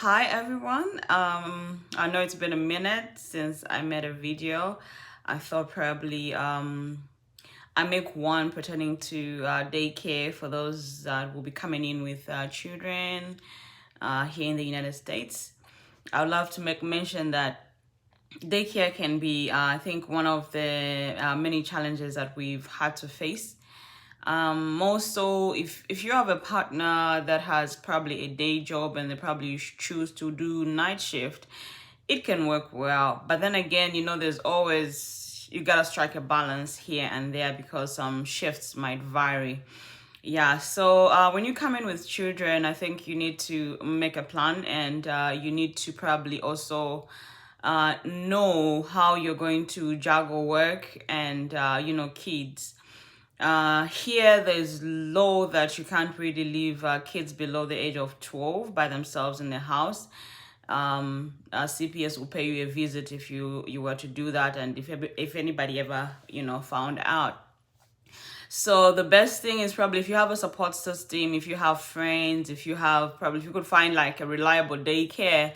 Hi everyone. I know it's been a minute since I made a video. I thought probably I make one pertaining to daycare for those that will be coming in with children here in the United States. I would love to make mention that daycare can be, I think, one of the many challenges that we've had to face. More so if you have a partner that has probably a day job and they probably choose to do night shift, it can work well. But then again, there's always, you gotta strike a balance here and there because some shifts might vary. Yeah, so when you come in with children, I think you need to make a plan, and you need to probably also know how you're going to juggle work and kids. Here, there's law that you can't really leave kids below the age of 12 by themselves in the house. CPS will pay you a visit if you were to do that, and if anybody ever found out. So the best thing is probably if you have a support system, if you have friends, if you could find like a reliable daycare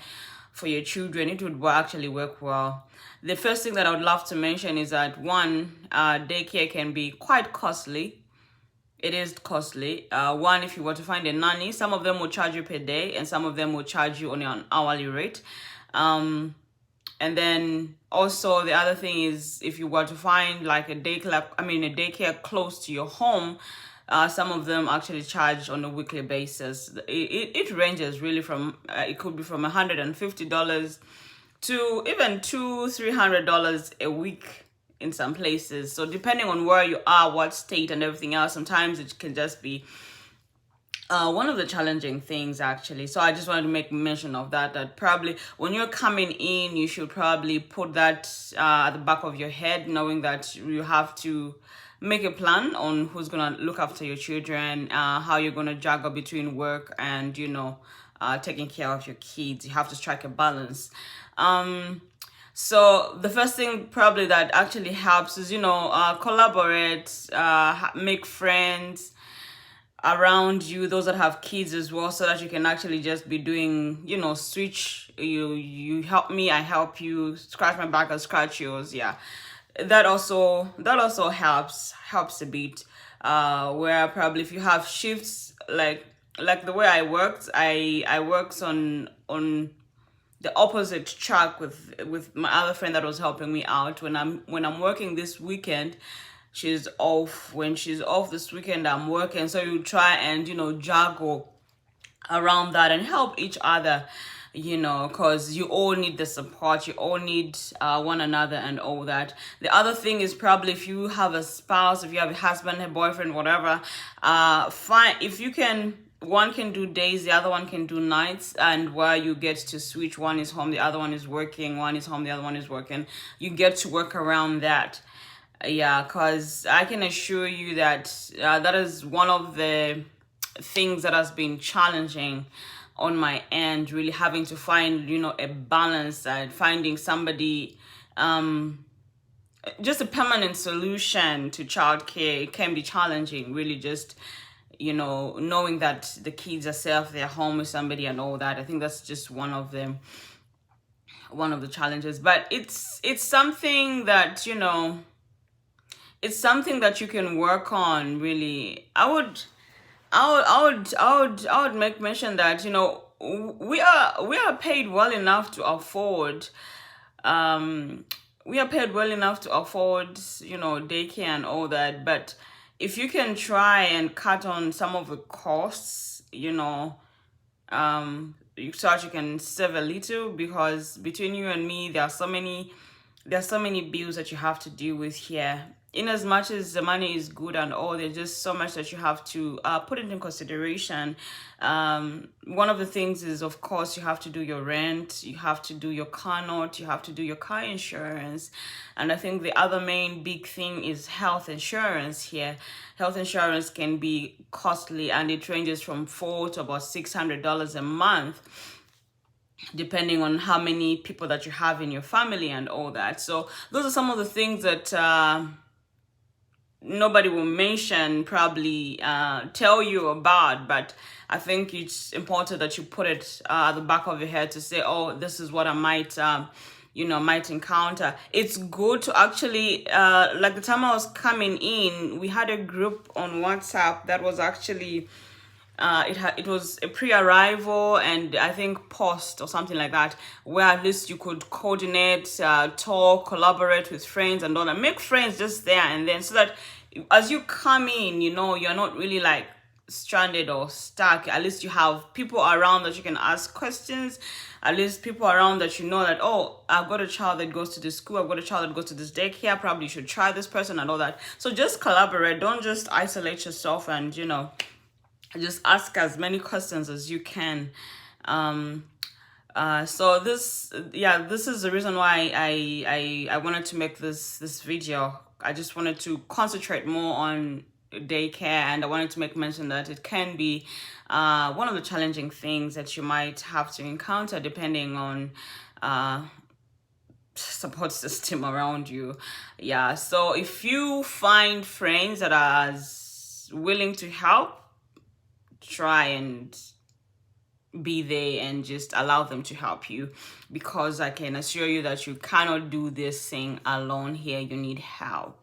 for your children, it would actually work well. The first thing that I would love to mention is that one, daycare can be quite costly. It is costly. One, if you were to find a nanny, some of them will charge you per day and some of them will charge you on an hourly rate. And then also the other thing is if you were to find like a daycare close to your home, some of them actually charge on a weekly basis. It ranges really from it could be from $150 to even $200-300 a week in some places. So depending on where you are, what state and everything else, sometimes it can just be one of the challenging things actually. So I just wanted to make mention of that probably when you're coming in, you should probably put that at the back of your head, knowing that you have to make a plan on who's gonna look after your children, how you're gonna juggle between work and taking care of your kids. You have to strike a balance. So the first thing probably that actually helps is collaborate, make friends around you, those that have kids as well, so that you can actually just be doing switch. You help me, I help you, scratch my back, I scratch yours. Yeah, that also helps a bit. Where probably if you have shifts like the way I worked on the opposite track with my other friend that was helping me out. When I'm working this weekend, she's off. When she's off this weekend, I'm working. So you try and juggle around that and help each other, because you all need the support, you all need one another and all that. The other thing is probably if you have a spouse, if you have a husband, a boyfriend, whatever, fine, if you can, one can do days, the other one can do nights, and where you get to switch, one is home, the other one is working, one is home, the other one is working, you get to work around that. Yeah, because I can assure you that that is one of the things that has been challenging on my end, really having to find a balance and finding somebody, just a permanent solution to childcare. It can be challenging, really, just knowing that the kids are safe, they're home with somebody and all that. I think that's just one of the challenges, but it's something that it's something that you can work on, really. I would make mention that we are paid well enough to afford daycare and all that. But if you can try and cut on some of the costs, so that you can save a little, because between you and me, there are so many bills that you have to deal with here. In as much as the money is good and all, there's just so much that you have to put into consideration. One of the things is, of course, you have to do your rent, you have to do your car note, you have to do your car insurance. And I think the other main big thing is health insurance here. Health insurance can be costly, and it ranges from $400 to about $600 a month, depending on how many people that you have in your family and all that. So those are some of the things that nobody will mention, probably tell you about. But I think it's important that you put it at the back of your head to say, oh, this is what I might might encounter. It's good to actually like the time I was coming in, we had a group on WhatsApp that was actually it was a pre-arrival and I think post or something like that, where at least you could coordinate, talk, collaborate with friends and all that, make friends just there and then, so that as you come in, you're not really like stranded or stuck. At least you have people around that you can ask questions, at least people around that that, oh, I've got a child that goes to this school, I've got a child that goes to this daycare, probably you should try this person and all that. So just collaborate, don't just isolate yourself, and just ask as many questions as you can. So this is the reason why I wanted to make this video. I just wanted to concentrate more on daycare, and I wanted to make mention that it can be one of the challenging things that you might have to encounter depending on support system around you. Yeah, so if you find friends that are as willing to help, try and be there and just allow them to help you, because I can assure you that you cannot do this thing alone here. You need help.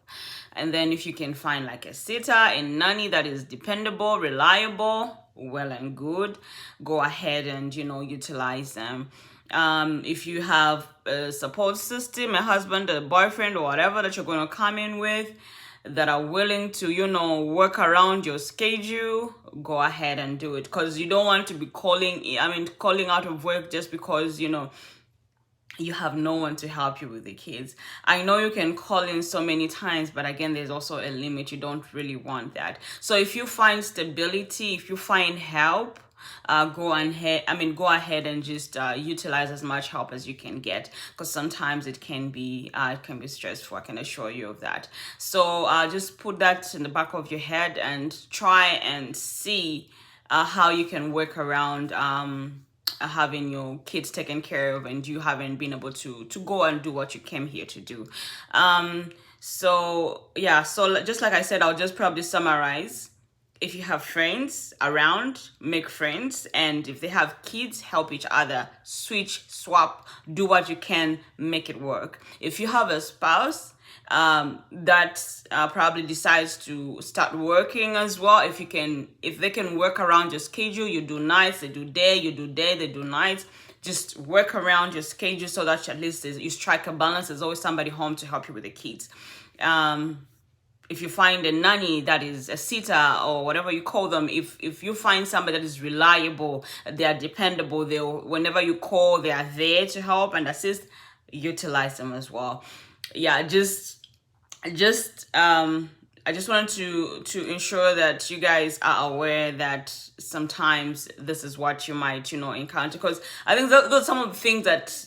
And then if you can find like a sitter, a nanny that is dependable, reliable, well and good, go ahead and utilize them. If you have a support system, a husband, a boyfriend, or whatever that you're going to come in with, that are willing to work around your schedule, go ahead and do it, because you don't want to be calling out of work just because you have no one to help you with the kids. I know you can call in so many times, but again, there's also a limit. You don't really want that. So if you find stability, if you find help, go ahead and just utilize as much help as you can get, because sometimes it can be stressful. I can assure you of that. So just put that in the back of your head and try and see how you can work around having your kids taken care of and you haven't been able to go and do what you came here to do. So just like I said, I'll just probably summarize. If you have friends around, make friends. And if they have kids, help each other. Switch, swap, do what you can, make it work. If you have a spouse that probably decides to start working as well, if they can work around your schedule, you do nights, they do day, you do day, they do nights. Just work around your schedule so that at least you strike a balance. There's always somebody home to help you with the kids. If you find a nanny that is a sitter or whatever you call them, if you find somebody that is reliable, they are dependable, whenever you call, they are there to help and assist, utilize them as well. Yeah, I just wanted to ensure that you guys are aware that sometimes this is what you might encounter, because I think those are some of the things that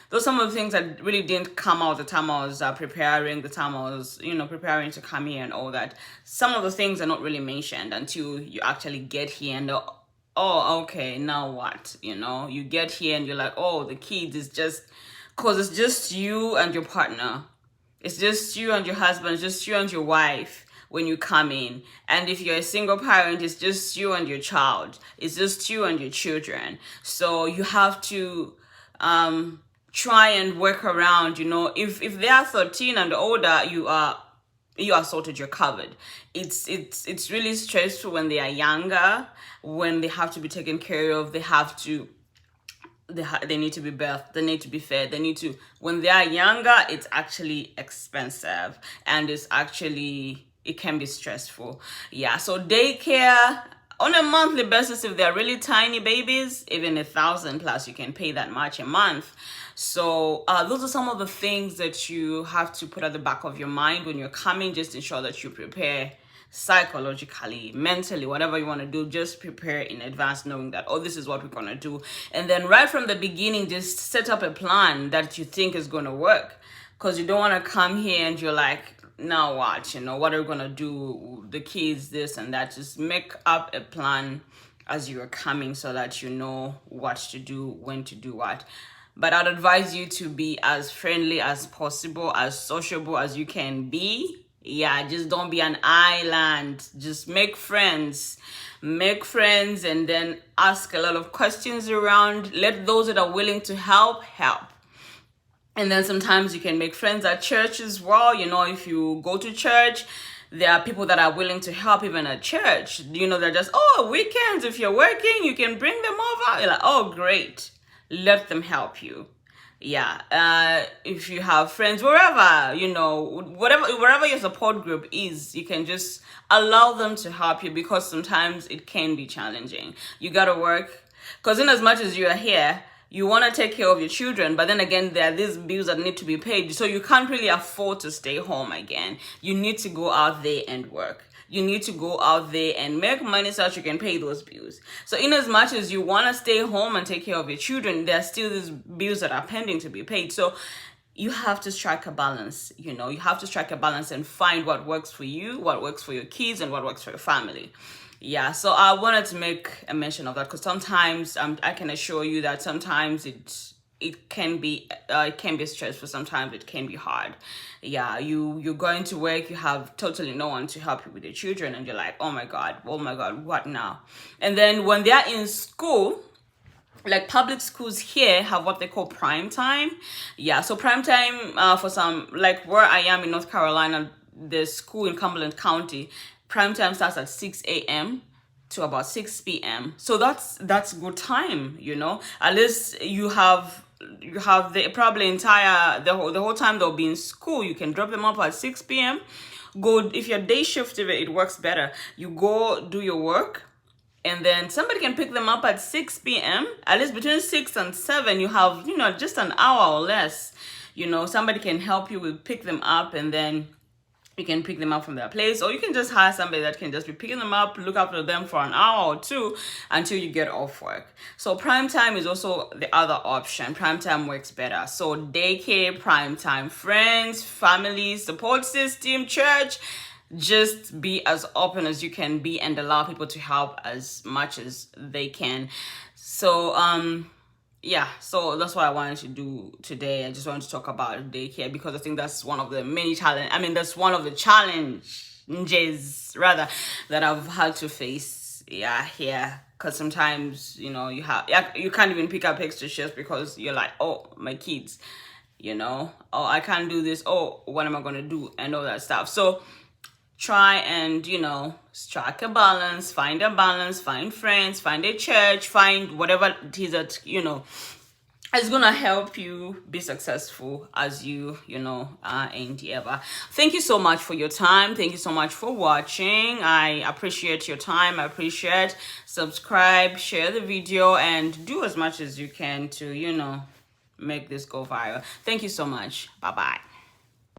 those are some of the things that really didn't come out the time I was preparing to come here and all that. Some of the things are not really mentioned until you actually get here and oh, okay, now what? You get here and you're like, oh, the kids is just, because it's just you and your partner. It's just you and your husband, it's just you and your wife when you come in. And if you're a single parent, it's just you and your child. It's just you and your children. So you have to try and work around, if they are 13 and older, you are sorted, you're covered. It's really stressful when they are younger, when they have to be taken care of, they need to be birthed, they need to be fed, when they are younger, it's actually expensive and it can be stressful. Yeah, so daycare, on a monthly basis, if they're really tiny babies, even 1,000 plus, you can pay that much a month. So those are some of the things that you have to put at the back of your mind when you're coming. Just ensure that you prepare psychologically, mentally, whatever you want to do, just prepare in advance, knowing that, oh, this is what we're going to do. And then right from the beginning, just set up a plan that you think is going to work, because you don't want to come here and you're like, now what? What are we going to do? The kids, this and that. Just make up a plan as you are coming so that you know what to do, when to do what. But I'd advise you to be as friendly as possible, as sociable as you can be. Yeah, just don't be an island. Just make friends. Make friends and then ask a lot of questions around. Let those that are willing to help help. And then sometimes you can make friends at church as well. You know, if you go to church, there are people that are willing to help even at church. You know, they're just, oh, weekends, if you're working, you can bring them over. You're like, oh, great. Let them help you. Yeah. If you have friends, wherever, you know, wherever your support group is, you can just allow them to help you, because sometimes it can be challenging. You got to work, because in as much as you are here, you want to take care of your children, but then again, there are these bills that need to be paid. So you can't really afford to stay home again. You need to go out there and work. You need to go out there and make money so that you can pay those bills. So in as much as you want to stay home and take care of your children, there are still these bills that are pending to be paid. So you have to strike a balance. You know, you have to strike a balance and find what works for you, what works for your kids, and what works for your family. Yeah, so I wanted to make a mention of that, because sometimes I can assure you that sometimes it can be stressful. Sometimes it can be hard. Yeah, you're going to work, you have totally no one to help you with your children, and you're like, oh my god, what now? And then when they're in school, like public schools here have what they call prime time. Yeah, so prime time for some, like where I am in North Carolina, the school in Cumberland County, prime time starts at 6 a.m. to about 6 p.m. So that's good time, you know. At least you have the probably the whole time they'll be in school. You can drop them up at 6 p.m. Go, if your day shift, if it works better, you go do your work, and then somebody can pick them up at 6 p.m. At least between 6 and 7, you have, you know, just an hour or less. You know, somebody can help you with pick them up, and then you can pick them up from their place, or you can just hire somebody that can just be picking them up, look after them for an hour or two until you get off work. So prime time is also the other option. Prime time works better. So daycare, prime time, friends, family, support system, church. Just be as open as you can be and allow people to help as much as they can. So yeah, so that's what I wanted to do today. I just wanted to talk about daycare, because I think that's one of the many that's one of the challenges rather that I've had to face. Yeah, here, because sometimes, you know, you can't even pick up extra shifts because you're like, oh, my kids, you know, oh, I can't do this, oh, what am I gonna do, and all that stuff. So try and, you know, strike a balance, find friends, find a church, find whatever it is that, you know, is gonna help you be successful as you know, endeavor. Thank you so much for your time. Thank you so much for watching. I appreciate your time. I appreciate. Subscribe, share the video, and do as much as you can to, you know, make this go viral. Thank you so much. Bye-bye.